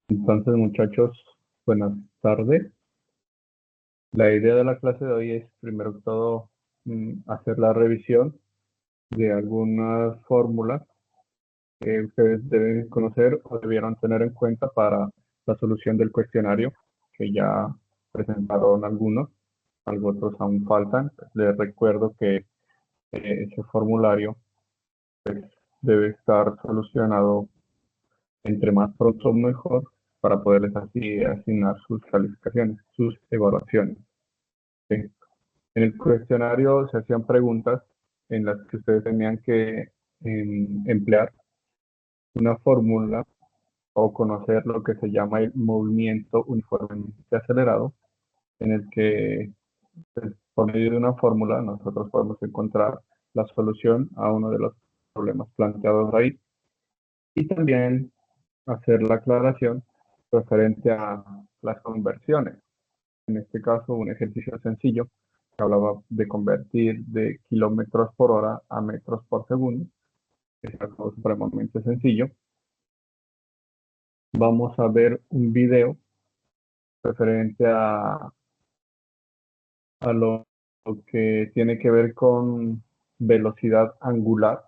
Entonces, muchachos, buenas tardes. La idea de la clase de hoy es, primero que todo, hacer la revisión de algunas fórmulas que ustedes deben conocer o debieron tener en cuenta para la solución del cuestionario, que ya presentaron algunos, otros aún faltan. Les recuerdo que ese formulario debe estar solucionado entre más pronto mejor para poderles así asignar sus calificaciones, sus evaluaciones. ¿Sí? En el cuestionario se hacían preguntas en las que ustedes tenían que emplear una fórmula o conocer lo que se llama el movimiento uniformemente acelerado, en el que pues, por medio de una fórmula nosotros podemos encontrar la solución a uno de los problemas planteados ahí y también hacer la aclaración referente a las conversiones. En este caso, un ejercicio sencillo que hablaba de convertir de kilómetros por hora a metros por segundo. Es algo supremamente sencillo. Vamos a ver un video referente a lo que tiene que ver con velocidad angular.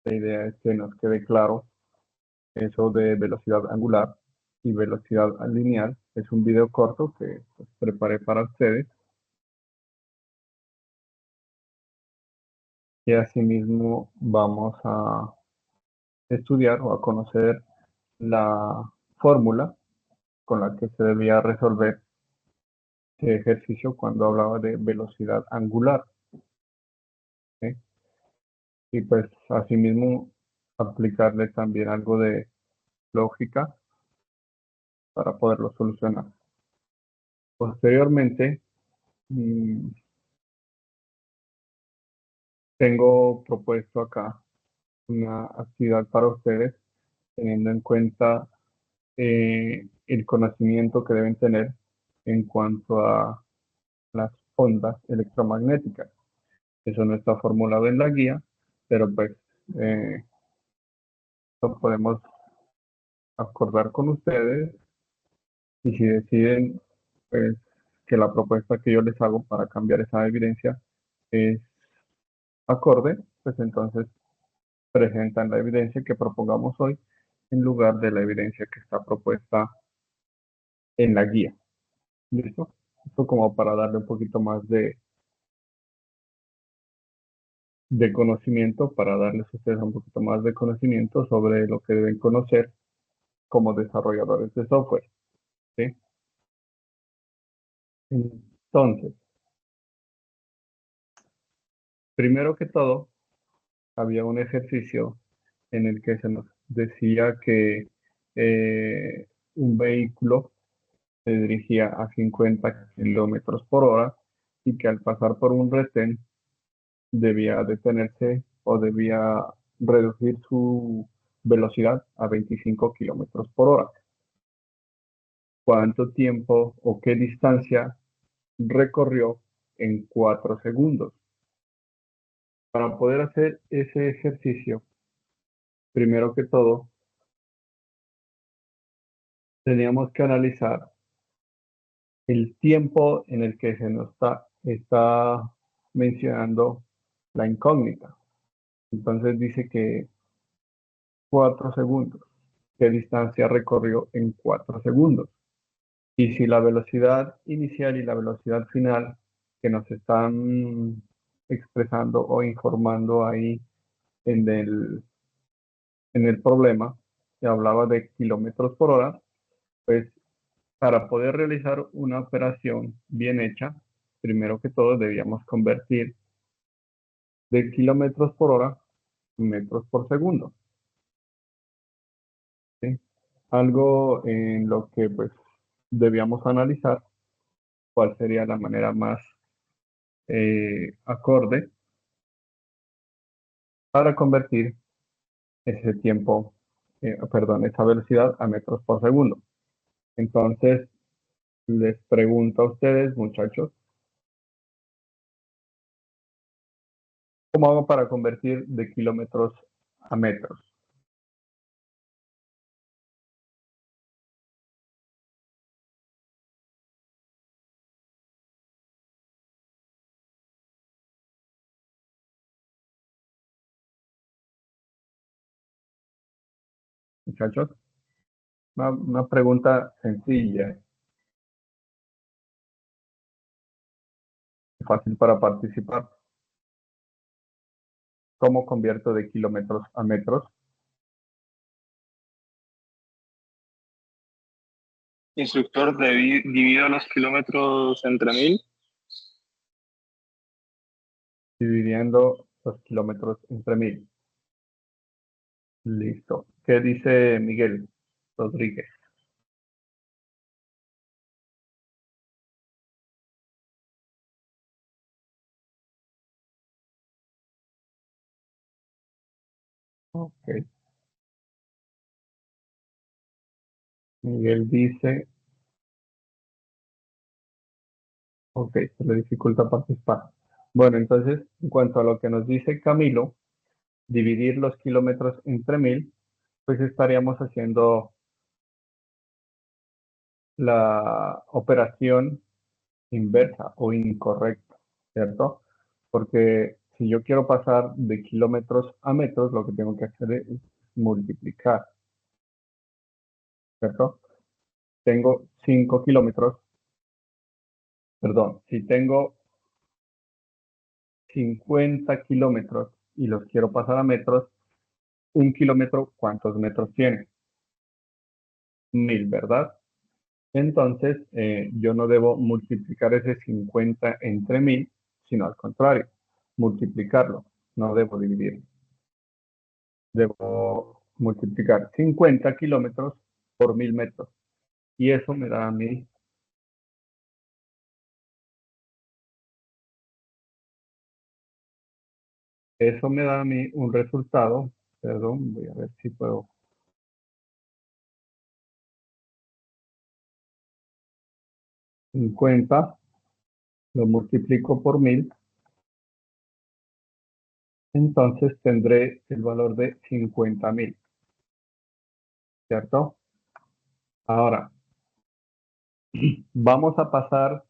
La idea es que nos quede claro eso de velocidad angular y velocidad lineal. Es un video corto que pues, preparé para ustedes. Y asimismo vamos a estudiar o a conocer la fórmula con la que se debía resolver este ejercicio cuando hablaba de velocidad angular. ¿Sí? Y pues asimismo aplicarle también algo de lógica para poderlo solucionar. Posteriormente, mmm, tengo propuesto acá una actividad para ustedes, teniendo en cuenta el conocimiento que deben tener en cuanto a las ondas electromagnéticas. Eso no está formulado en la guía, pero pues eh, lo podemos acordar con ustedes y si deciden pues, que la propuesta que yo les hago para cambiar esa evidencia es acorde, pues entonces presentan la evidencia que propongamos hoy en lugar de la evidencia que está propuesta en la guía. ¿Listo? Esto como para darle un poquito más de conocimiento, para darles a ustedes un poquito más de conocimiento sobre lo que deben conocer como desarrolladores de software. ¿Sí? Entonces, primero que todo, había un ejercicio en el que se nos decía que un vehículo se dirigía a 50 kilómetros por hora y que al pasar por un retén debía detenerse o debía reducir su velocidad a 25 kilómetros por hora. ¿Cuánto tiempo o qué distancia recorrió en 4 segundos? Para poder hacer ese ejercicio, primero que todo, teníamos que analizar el tiempo en el que se nos está mencionando la incógnita. Entonces dice que 4 segundos. ¿Qué distancia recorrió en 4 segundos? Y si la velocidad inicial y la velocidad final que nos están expresando o informando ahí en el problema, que hablaba de kilómetros por hora, pues para poder realizar una operación bien hecha, primero que todo debíamos convertir de kilómetros por hora a metros por segundo. ¿Sí? Algo en lo que pues debíamos analizar cuál sería la manera más acorde para convertir ese tiempo, perdón, esa velocidad a metros por segundo. Entonces, les pregunto a ustedes, muchachos, ¿cómo hago para convertir de kilómetros a metros? muchachos. Una pregunta sencilla, fácil para participar. ¿Cómo convierto de kilómetros a metros? Instructor, divido los kilómetros entre 1000. Dividiendo los kilómetros entre 1000. Listo. ¿Qué dice Miguel Rodríguez? Ok. Miguel dice, ok, se le dificulta participar. Bueno, entonces, en cuanto a lo que nos dice Camilo, dividir los kilómetros entre 1000, pues estaríamos haciendo la operación inversa o incorrecta, ¿cierto? Porque si yo quiero pasar de kilómetros a metros, lo que tengo que hacer es multiplicar, ¿cierto? Tengo 5 kilómetros, perdón, si tengo 50 kilómetros y los quiero pasar a metros, un kilómetro, ¿cuántos metros tiene? 1000, ¿verdad? Entonces, yo no debo multiplicar ese 50 entre 1000, sino al contrario, multiplicarlo, no debo dividirlo. Debo multiplicar 50 kilómetros por 1000 metros. Y eso me da a mí, un resultado. Perdón, voy a ver si puedo. 50 lo multiplico por 1000, entonces tendré el valor de 50.000, ¿cierto? Ahora, vamos a pasar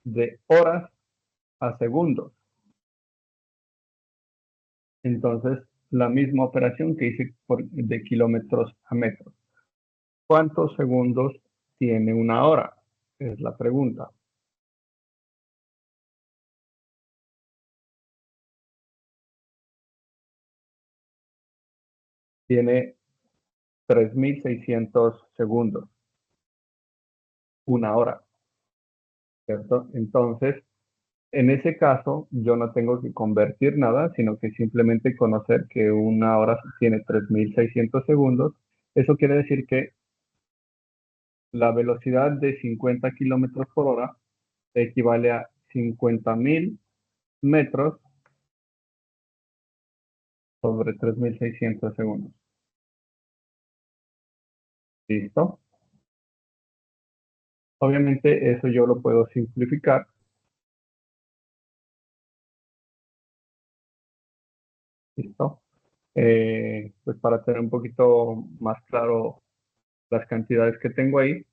de horas a segundos. Entonces, la misma operación que hice de kilómetros a metros. ¿Cuántos segundos tiene una hora? Es la pregunta. Tiene 3600 segundos, una hora, ¿cierto? Entonces, en ese caso, yo no tengo que convertir nada, sino que simplemente conocer que una hora tiene 3600 segundos. Eso quiere decir que la velocidad de 50 kilómetros por hora equivale a 50.000 metros sobre 3600 segundos. ¿Listo? Obviamente eso yo lo puedo simplificar. ¿Listo? Pues para tener un poquito más claro las cantidades que tengo ahí,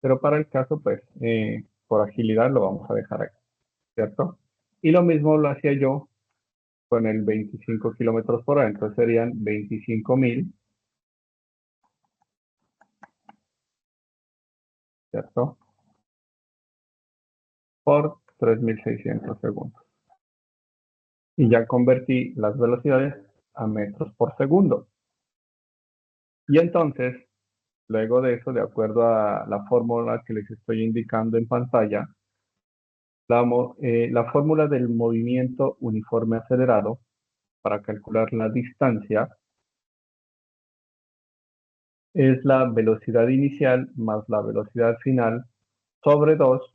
pero para el caso, pues por agilidad lo vamos a dejar aquí, ¿cierto? Y lo mismo lo hacía yo con el 25 kilómetros por hora, entonces serían 25.000, ¿cierto? Por 3600 segundos. Y ya convertí las velocidades a metros por segundo. Y entonces, luego de eso, de acuerdo a la fórmula que les estoy indicando en pantalla, la fórmula del movimiento uniforme acelerado para calcular la distancia es la velocidad inicial más la velocidad final sobre 2,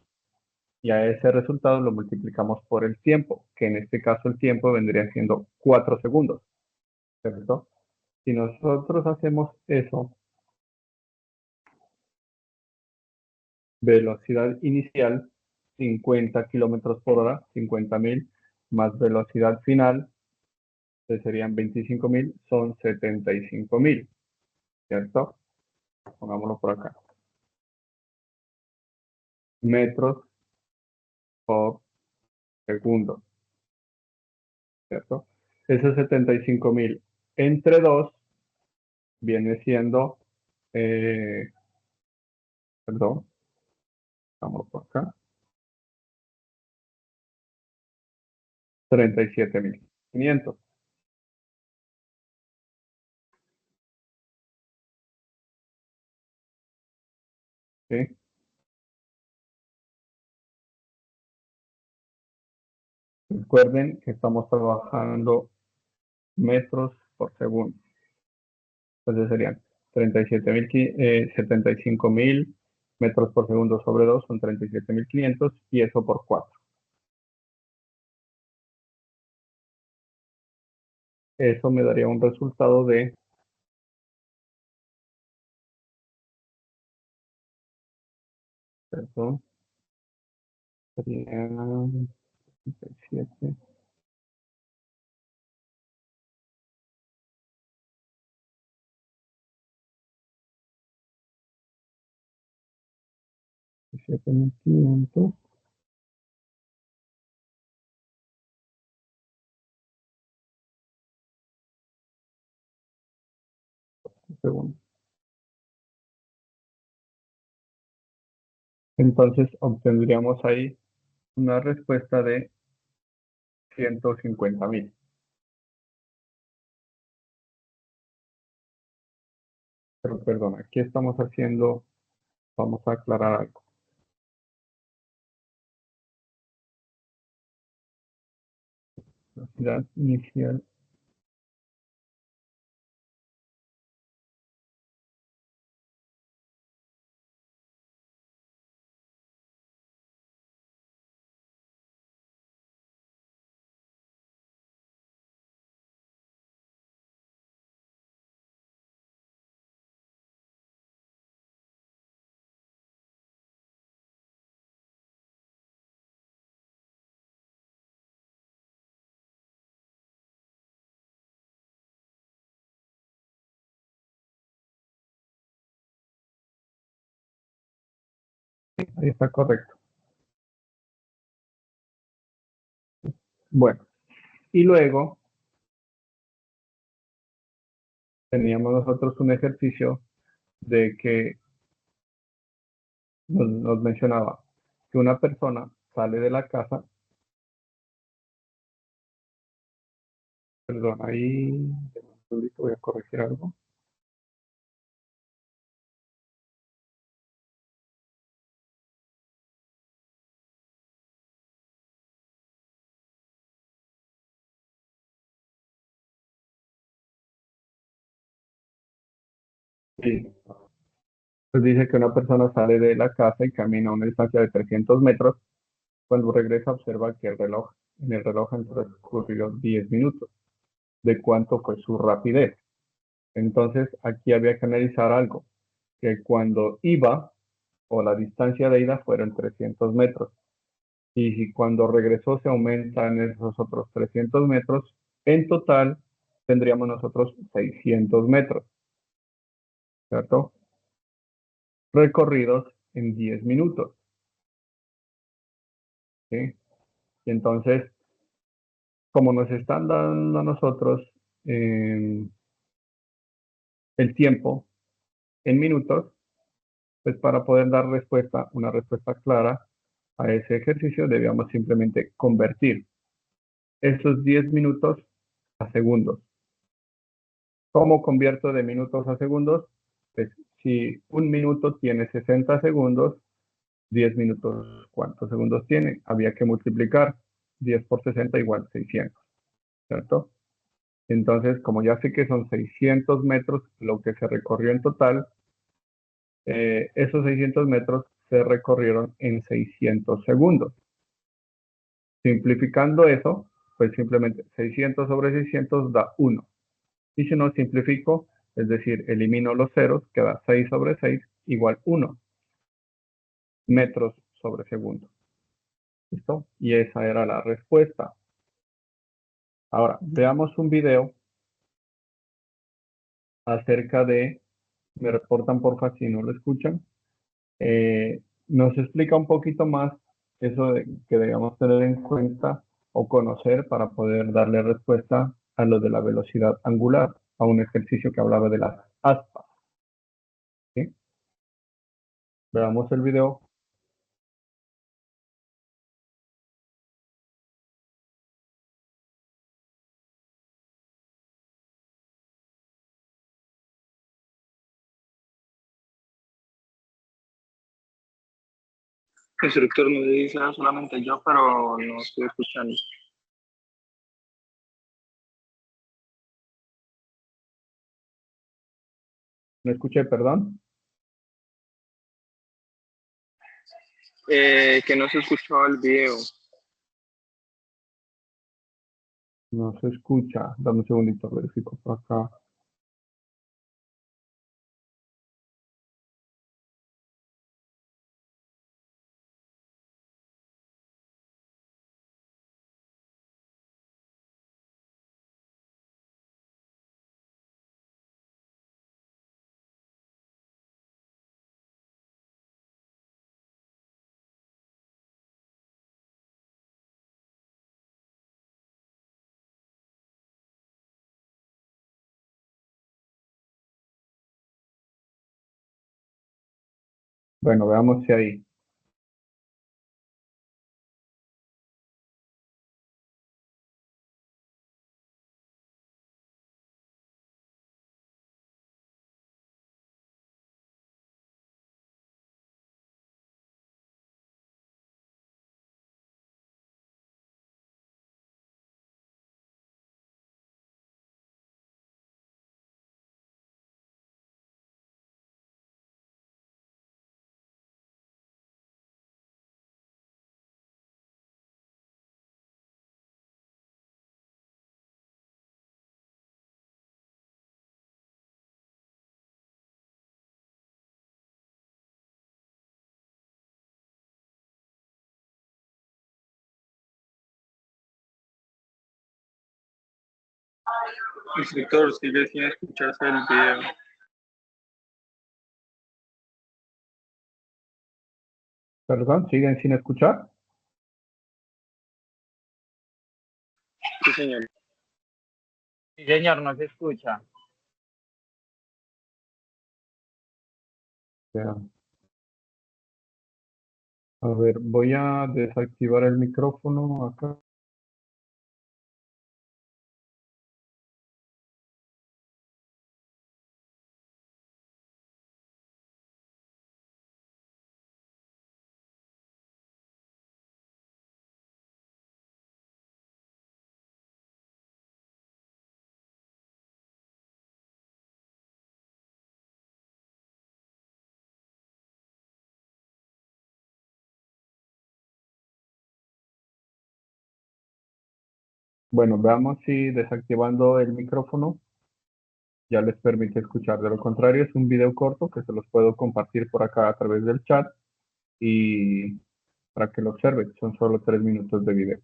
y a ese resultado lo multiplicamos por el tiempo, que en este caso el tiempo vendría siendo 4 segundos, ¿cierto? Si nosotros hacemos eso, velocidad inicial 50 kilómetros por hora, 50.000, más velocidad final, que serían 25.000, son 75.000, ¿cierto? Pongámoslo por acá. Metros por segundo, ¿cierto? Esos 75.000 entre 2 viene siendo Perdón, vamos por acá. 37.500. ¿Sí? Recuerden que estamos trabajando metros por segundo. Entonces serían 75.000 metros por segundo sobre 2 son 37.500 y eso por 4. Eso me daría un resultado de, perdón, sería 37, 7.500. Segundos. Entonces obtendríamos ahí una respuesta de 150.000. Pero perdón, aquí estamos haciendo, vamos a aclarar algo. Velocidad inicial. Ahí está correcto. Bueno, y luego teníamos nosotros un ejercicio de que nos mencionaba que una persona sale de la casa, perdón, ahí voy a corregir algo. Sí. Pues dice que una persona sale de la casa y camina una distancia de 300 metros. Cuando regresa observa que en el reloj han transcurrido 10 minutos. ¿De cuánto fue su rapidez? Entonces aquí había que analizar algo, que cuando iba o la distancia de ida fueron 300 metros y si cuando regresó se aumentan esos otros 300 metros, en total tendríamos nosotros 600 metros, ¿cierto? Recorridos en 10 minutos, ¿sí? Y entonces, como nos están dando a nosotros eh, el tiempo en minutos, pues para poder dar respuesta, una respuesta clara a ese ejercicio, debíamos simplemente convertir esos 10 minutos a segundos. ¿Cómo convierto de minutos a segundos? Pues si un minuto tiene 60 segundos, 10 minutos, ¿cuántos segundos tiene? Había que multiplicar 10 por 60 igual 600, ¿cierto? Entonces, como ya sé que son 600 metros lo que se recorrió en total, esos 600 metros se recorrieron en 600 segundos. Simplificando eso, pues simplemente 600 sobre 600 da 1. Y si no simplifico, es decir, elimino los ceros, queda 6 sobre 6 igual 1 metros sobre segundo. ¿Listo? Y esa era la respuesta. Ahora, veamos un video acerca de, me reportan porfa si no lo escuchan, nos explica un poquito más eso de que debemos tener en cuenta o conocer para poder darle respuesta a lo de la velocidad angular, a un ejercicio que hablaba de las aspas. Veamos el video. Instructor, me dice solamente yo, pero no estoy escuchando. ¿Me escuché, perdón? Que no se escuchó el video. No se escucha. Dame un segundito, verifico por acá. Bueno, veamos si hay. Instructor, sigue sin escucharse el video. Perdón, ¿siguen sin escuchar? Sí, señor. Sí, señor, no se escucha. Ya. A ver, voy a desactivar el micrófono acá. Bueno, veamos si desactivando el micrófono ya les permite escuchar. De lo contrario, es un video corto que se los puedo compartir por acá a través del chat y para que lo observen. Son solo 3 minutos de video.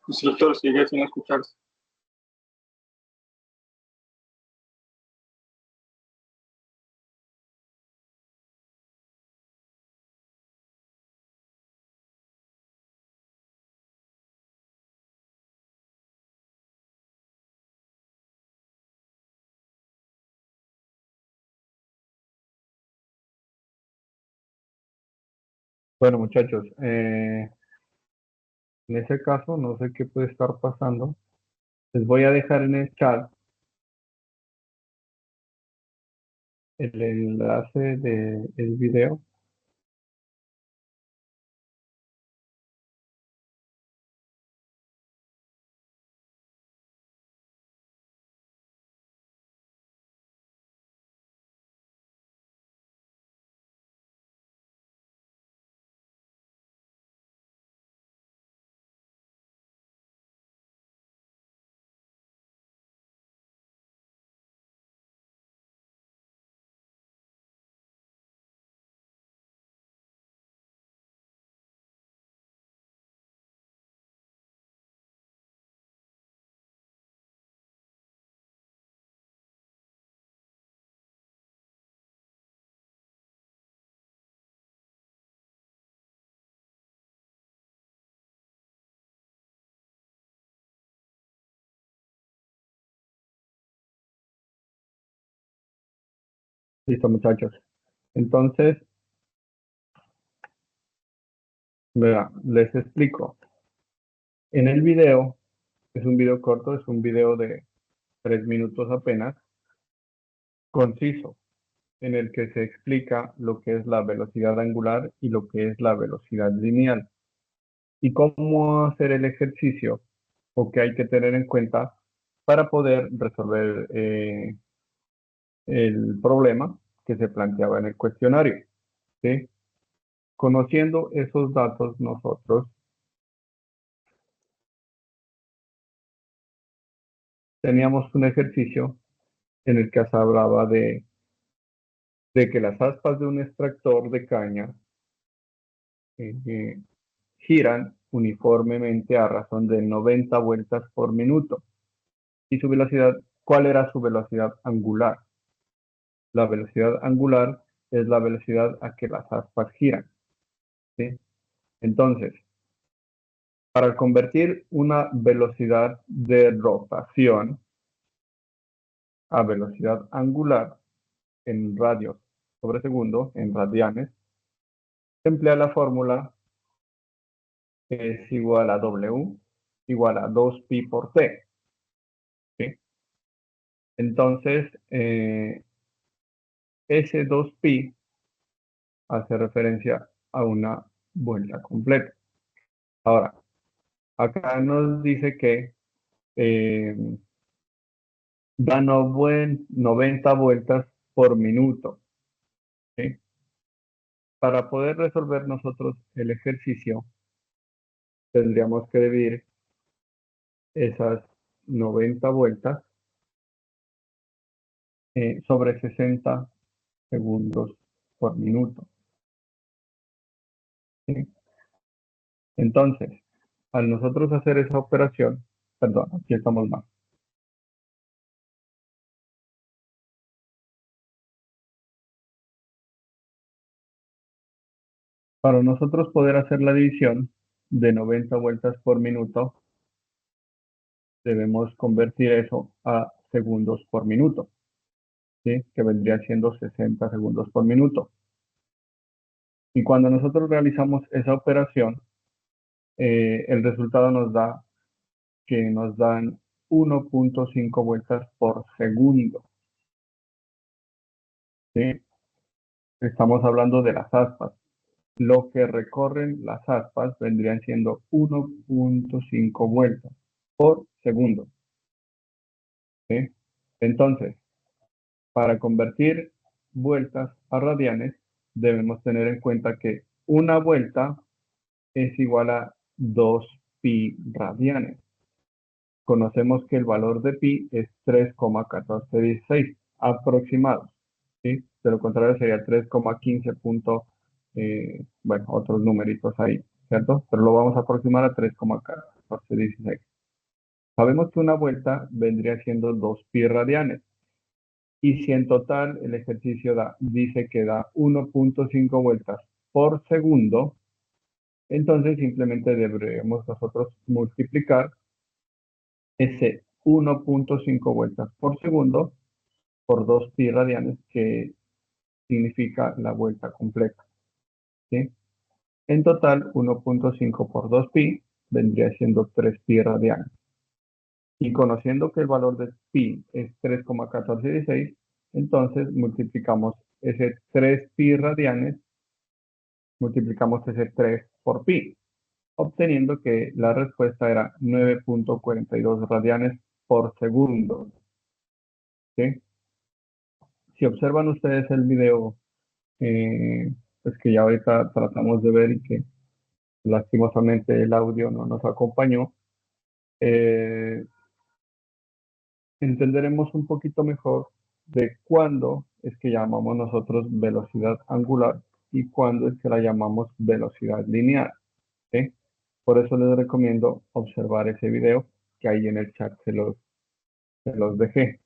Instructor, sigue sin escucharse. Bueno, muchachos, en ese caso, no sé qué puede estar pasando. Les voy a dejar en el chat el enlace del video. Listo, muchachos. Entonces, vea, les explico. En el video, es un video corto, es un video de 3 minutos apenas, conciso, en el que se explica lo que es la velocidad angular y lo que es la velocidad lineal y cómo hacer el ejercicio o qué hay que tener en cuenta para poder resolver el problema que se planteaba en el cuestionario, ¿sí? Conociendo esos datos, nosotros teníamos un ejercicio en el que se hablaba de que las aspas de un extractor de caña eh, giran uniformemente a razón de 90 vueltas por minuto. Y su velocidad, ¿cuál era su velocidad angular? La velocidad angular es la velocidad a que las aspas giran, ¿sí? Entonces, para convertir una velocidad de rotación a velocidad angular en radios sobre segundo, en radianes, se emplea la fórmula que es igual a W igual a 2pi por T, ¿sí? Entonces, ese 2pi hace referencia a una vuelta completa. Ahora, acá nos dice que eh, da 90 vueltas por minuto, ¿sí? Para poder resolver nosotros el ejercicio, tendríamos que dividir esas 90 vueltas sobre 60 segundos por minuto, ¿sí? Entonces, al nosotros hacer esa operación, perdón, aquí estamos mal. Para nosotros poder hacer la división de 90 vueltas por minuto, debemos convertir eso a segundos por minuto, ¿sí? Que vendría siendo 60 segundos por minuto. Y cuando nosotros realizamos esa operación, el resultado nos da que nos dan 1.5 vueltas por segundo, ¿sí? Estamos hablando de las aspas. Lo que recorren las aspas vendrían siendo 1.5 vueltas por segundo, ¿sí? Entonces, para convertir vueltas a radianes, debemos tener en cuenta que una vuelta es igual a 2pi radianes. Conocemos que el valor de pi es 3,1416 aproximados, ¿sí? De lo contrario sería 3,15 bueno, otros numeritos ahí, ¿cierto? Pero lo vamos a aproximar a 3,1416. Sabemos que una vuelta vendría siendo 2pi radianes. Y si en total el ejercicio dice que da 1.5 vueltas por segundo, entonces simplemente deberíamos nosotros multiplicar ese 1.5 vueltas por segundo por 2pi radianes, que significa la vuelta completa, ¿sí? En total, 1.5 por 2pi vendría siendo 3pi radianes. Y conociendo que el valor de pi es 3,1416, entonces multiplicamos ese 3pi radianes, multiplicamos ese 3 por pi, obteniendo que la respuesta era 9.42 radianes por segundo. ¿Sí? Si observan ustedes el video, pues que ya ahorita tratamos de ver y que lastimosamente el audio no nos acompañó, eh, entenderemos un poquito mejor de cuándo es que llamamos nosotros velocidad angular y cuándo es que la llamamos velocidad lineal. ¿Sí? Por eso les recomiendo observar ese video que ahí en el chat se los dejé.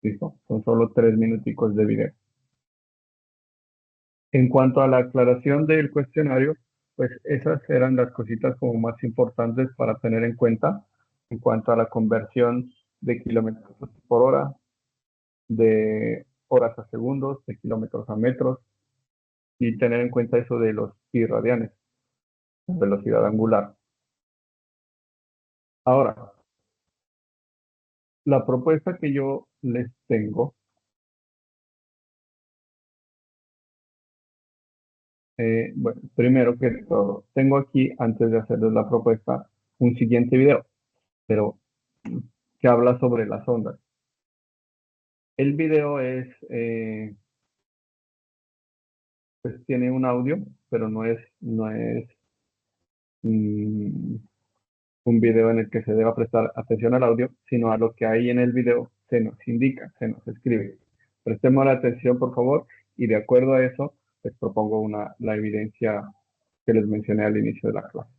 ¿Listo? Son solo 3 minuticos de video. En cuanto a la aclaración del cuestionario, pues esas eran las cositas como más importantes para tener en cuenta en cuanto a la conversión de kilómetros por hora, de horas a segundos, de kilómetros a metros, y tener en cuenta eso de los pi radianes, la velocidad angular. Ahora, la propuesta que yo les tengo, bueno, primero que todo, tengo aquí, antes de hacerles la propuesta, un siguiente video, pero que habla sobre las ondas. El video es, pues tiene un audio, pero no es mm, un video en el que se deba prestar atención al audio, sino a lo que hay en el video se nos indica, se nos escribe. Prestemos la atención, por favor, y de acuerdo a eso, les propongo la evidencia que les mencioné al inicio de la clase.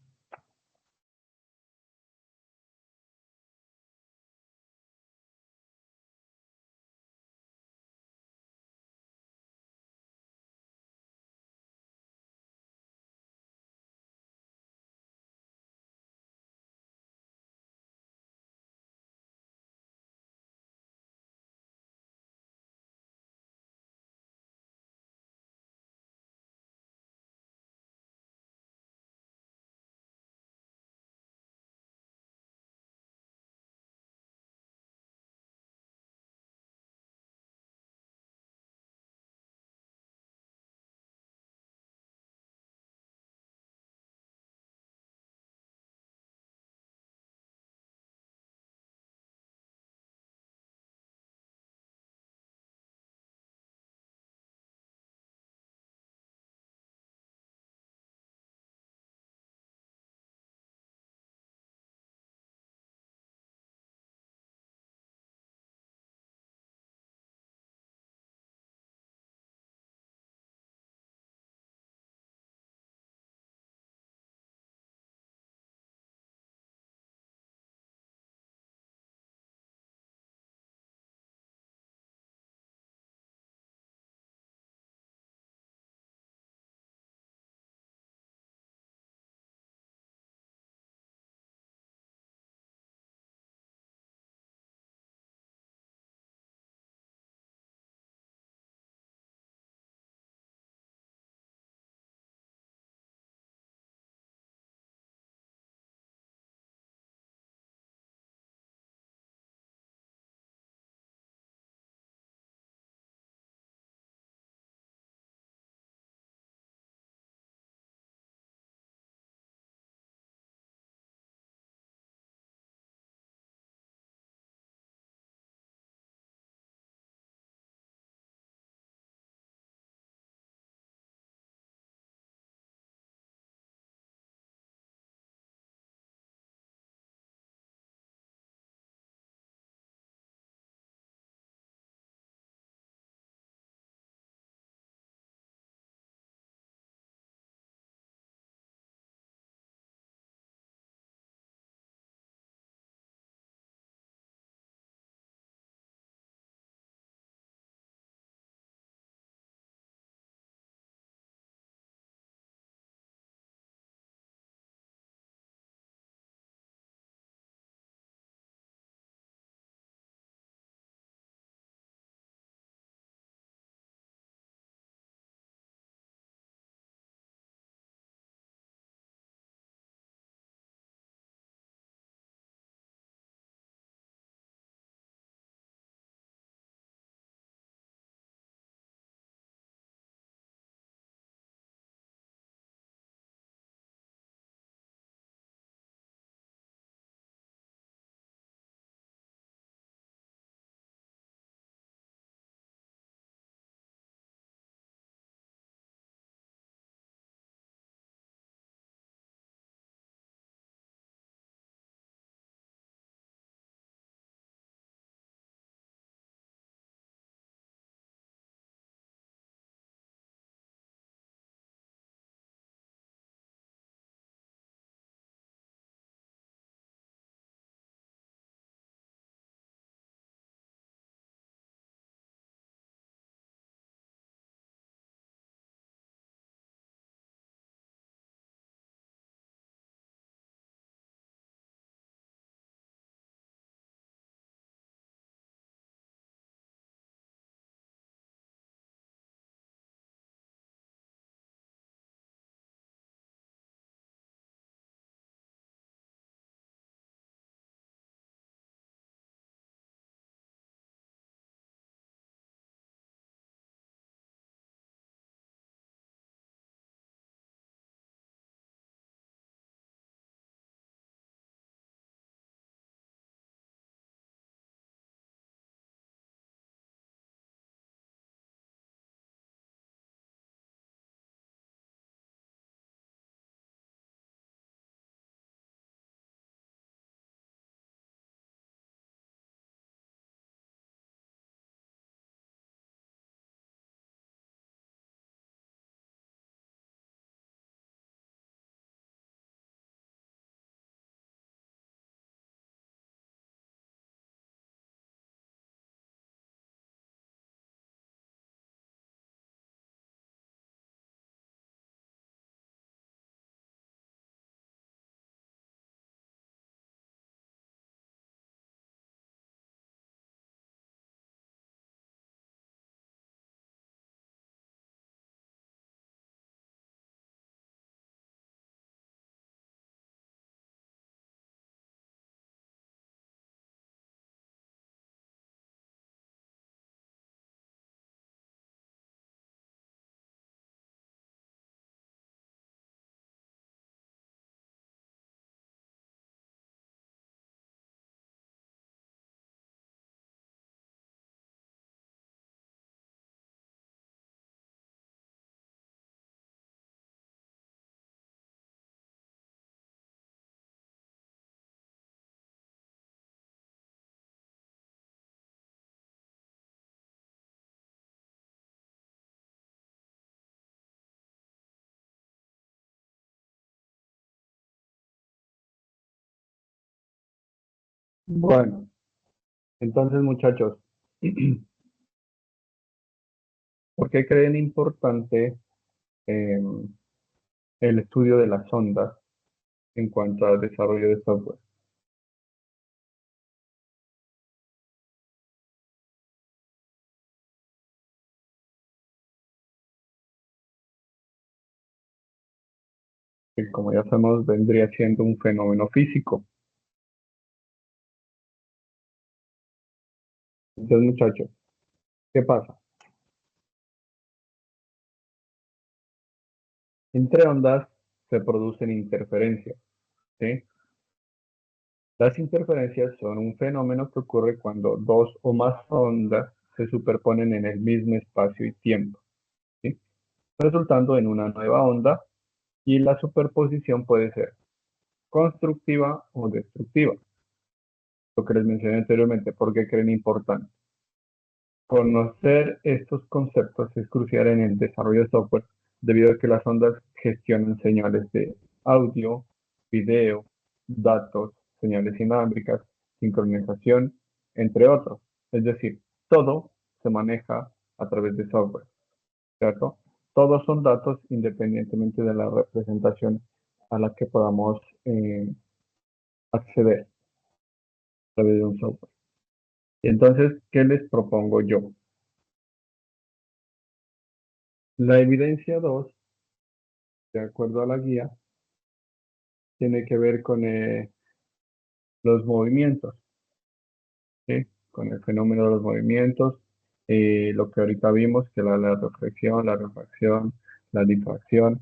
Bueno, entonces muchachos, ¿por qué creen importante eh, el estudio de las ondas en cuanto al desarrollo de software? Que como ya sabemos vendría siendo un fenómeno físico. Entonces muchachos, ¿qué pasa? Entre ondas se producen interferencias, ¿sí? Las interferencias son un fenómeno que ocurre cuando dos o más ondas se superponen en el mismo espacio y tiempo, ¿sí? Resultando en una nueva onda, y la superposición puede ser constructiva o destructiva. Lo que les mencioné anteriormente, ¿por qué creen importante? Conocer estos conceptos es crucial en el desarrollo de software, debido a que las ondas gestionan señales de audio, video, datos, señales inalámbricas, sincronización, entre otros. Es decir, todo se maneja a través de software, ¿cierto? Todos son datos independientemente de la representación a la que podamos acceder a través de un software. Y entonces, ¿qué les propongo yo? La evidencia 2, de acuerdo a la guía, tiene que ver con los movimientos, ¿sí? Con el fenómeno de los movimientos, lo que ahorita vimos, que la reflexión, la refracción, la difracción,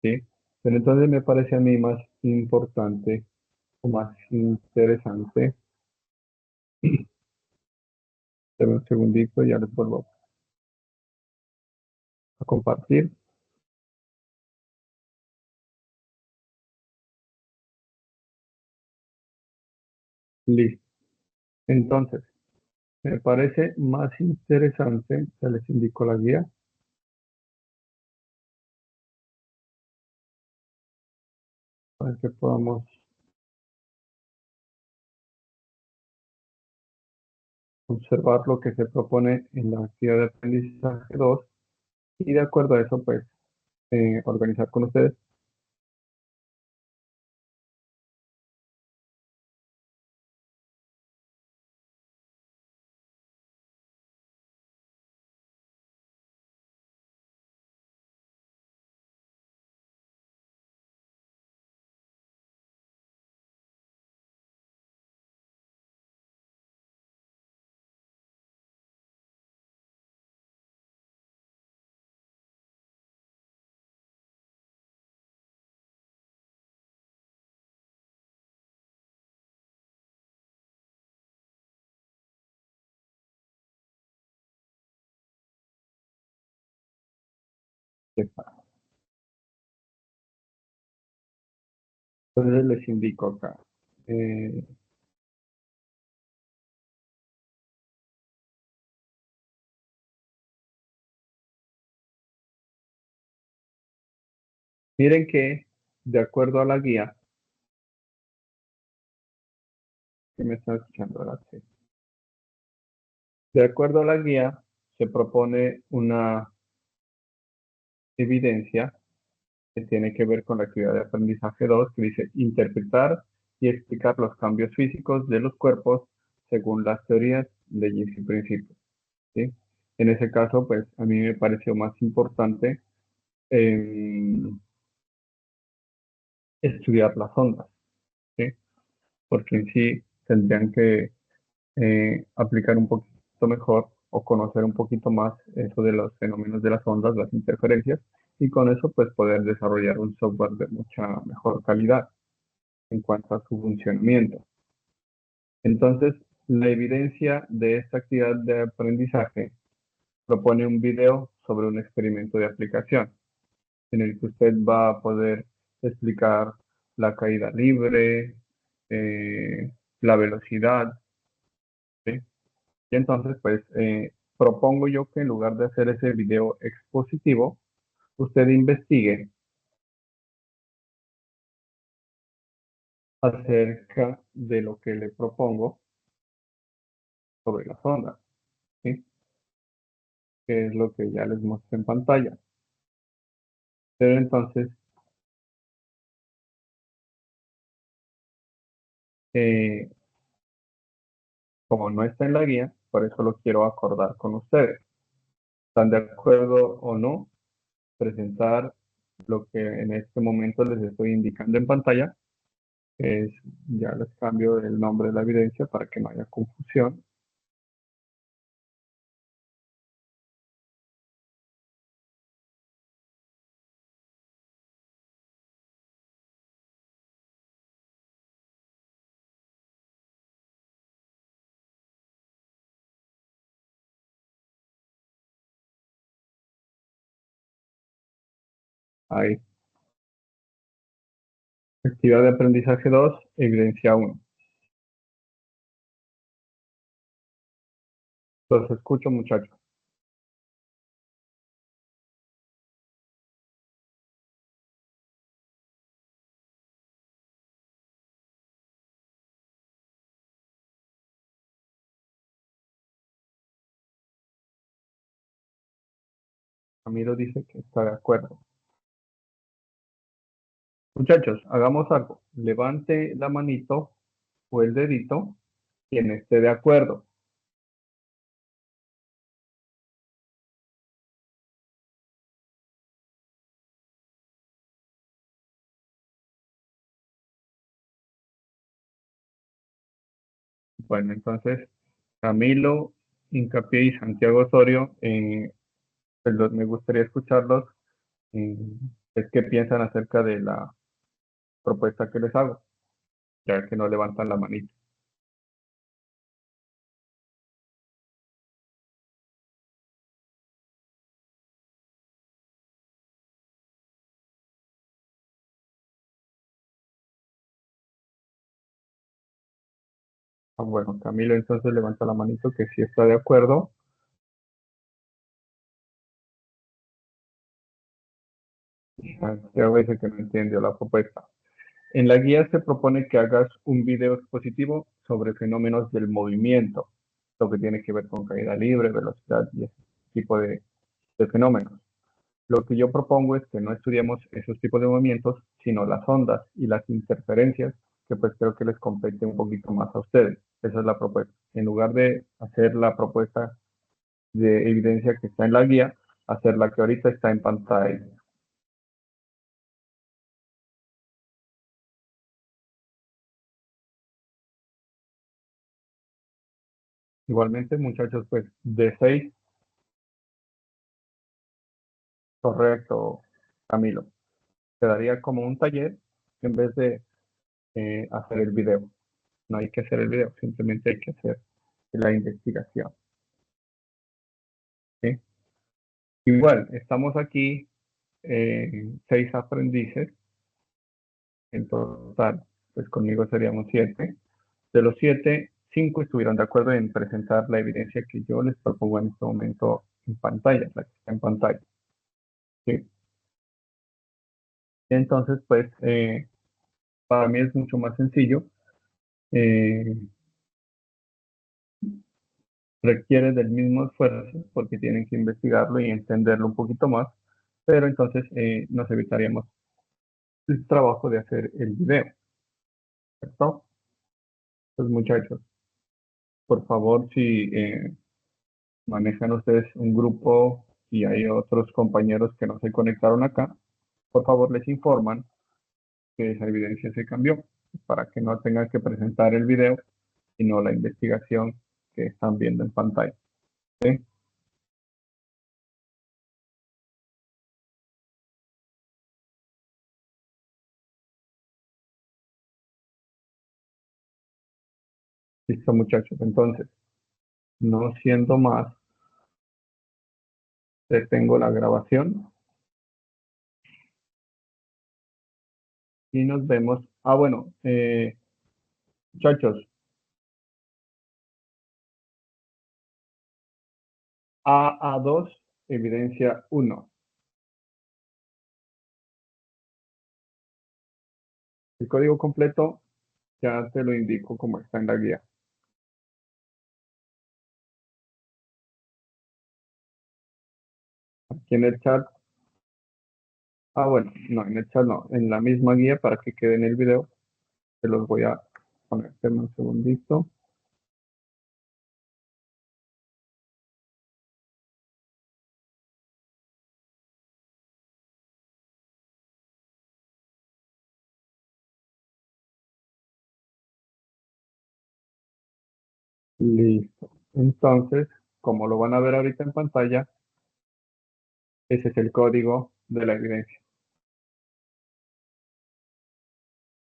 ¿sí? Pero entonces me parece a mí más importante o más interesante. Dame un segundito, ya les vuelvo a compartir. Listo. Entonces, me parece más interesante, ya les indico la guía, para que podamos observar lo que se propone en la actividad de aprendizaje 2 y de acuerdo a eso, pues, organizar con ustedes. Entonces les indico acá. Eh, Miren que, de acuerdo a la guía, que me están escuchando ahora, sí. De acuerdo a la guía, se propone una evidencia que tiene que ver con la actividad de aprendizaje 2, que dice interpretar y explicar los cambios físicos de los cuerpos según las teorías, leyes y principios, ¿sí? En ese caso, pues a mí me pareció más importante estudiar las ondas, ¿sí? Porque en sí tendrían que aplicar un poquito mejor o conocer un poquito más eso de los fenómenos de las ondas, las interferencias, y con eso pues poder desarrollar un software de mucha mejor calidad en cuanto a su funcionamiento. Entonces, la evidencia de esta actividad de aprendizaje propone un video sobre un experimento de aplicación, en el que usted va a poder explicar la caída libre, la velocidad, ¿sí? Y entonces, pues, propongo yo que en lugar de hacer ese video expositivo, usted investigue acerca de lo que le propongo sobre las ondas, ¿sí? Que es lo que ya les mostré en pantalla. Pero entonces, eh, como no está en la guía, por eso lo quiero acordar con ustedes. ¿Están de acuerdo o no? Presentar lo que en este momento les estoy indicando en pantalla. Es, ya les cambio el nombre de la evidencia para que no haya confusión. Ahí. Actividad de aprendizaje 2, evidencia 1. Los escucho, muchachos. Camilo dice que está de acuerdo. Muchachos, hagamos algo. Levante la manito o el dedito quien esté de acuerdo. Bueno, entonces, Camilo, Hincapié y Santiago Osorio, pues me gustaría escucharlos. Es qué piensan acerca de la propuesta que les hago, ya que no levantan la manita. Ah, bueno, Camilo entonces levanta la manito que sí está de acuerdo. Santiago dice que no entendió la propuesta. En la guía se propone que hagas un video expositivo sobre fenómenos del movimiento, lo que tiene que ver con caída libre, velocidad y ese tipo de fenómenos. Lo que yo propongo es que no estudiemos esos tipos de movimientos, sino las ondas y las interferencias, que pues creo que les compete un poquito más a ustedes. Esa es la propuesta. En lugar de hacer la propuesta de evidencia que está en la guía, hacer la que ahorita está en pantalla. Igualmente, muchachos, pues de 6, correcto, Camilo. Quedaría como un taller en vez de hacer el video. No hay que hacer el video, simplemente hay que hacer la investigación. ¿Sí? Igual, estamos aquí 6 aprendices en total, pues conmigo seríamos 7. De los 7, 5 estuvieron de acuerdo en presentar la evidencia que yo les propongo en este momento en pantalla, la que está en pantalla. ¿Sí? Entonces, pues, para mí es mucho más sencillo. Eh, requiere del mismo esfuerzo porque tienen que investigarlo y entenderlo un poquito más, pero entonces nos evitaríamos el trabajo de hacer el video, ¿cierto? Pues muchachos, por favor, si manejan ustedes un grupo y hay otros compañeros que no se conectaron acá, por favor les informan que esa evidencia se cambió para que no tengan que presentar el video, sino la investigación que están viendo en pantalla. ¿Sí? Listo, muchachos. Entonces, no siendo más, detengo la grabación y nos vemos. Ah, bueno, muchachos, AA2, evidencia 1. El código completo ya te lo indico como está en la guía. Aquí en el chat. Bueno, no, en el chat no, en la misma guía para que quede en el video. Te los voy a poner. Espérame un segundito. Listo. Entonces, como lo van a ver ahorita en pantalla, ese es el código de la evidencia.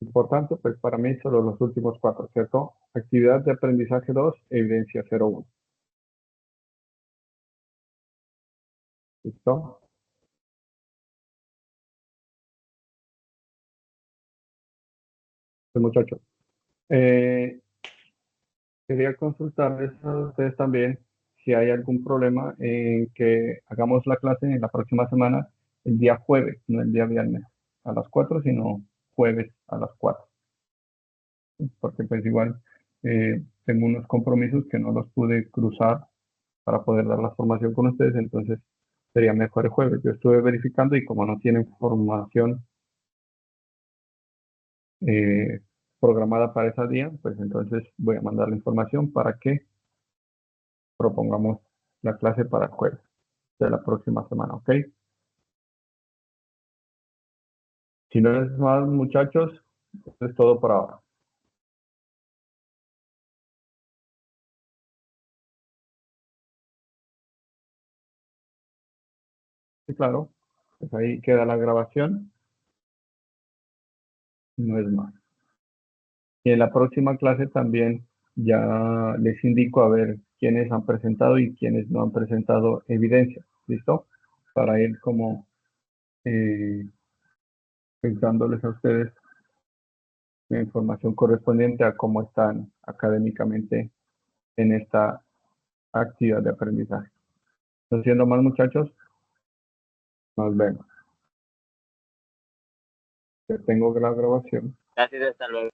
Importante, pues para mí solo los últimos 4, ¿cierto? Actividad de aprendizaje 2, evidencia 01. ¿Listo? Pues muchachos, quería consultarles a ustedes también si hay algún problema en que hagamos la clase en la próxima semana, el día jueves, no el día viernes a las 4, sino jueves a las 4. Porque pues igual tengo unos compromisos que no los pude cruzar para poder dar la formación con ustedes, entonces sería mejor el jueves. Yo estuve verificando y como no tienen formación programada para ese día, pues entonces voy a mandar la información para que propongamos la clase para el jueves de la próxima semana, ¿ok? Si no es más, muchachos, eso es todo por ahora. Sí, claro, pues ahí queda la grabación, no es más. Y en la próxima clase también ya les indico a ver quiénes han presentado y quiénes no han presentado evidencia, ¿listo? Para ir como dándoles a ustedes la información correspondiente a cómo están académicamente en esta actividad de aprendizaje. No siendo más, muchachos, nos vemos. Ya tengo la grabación. Gracias, hasta luego.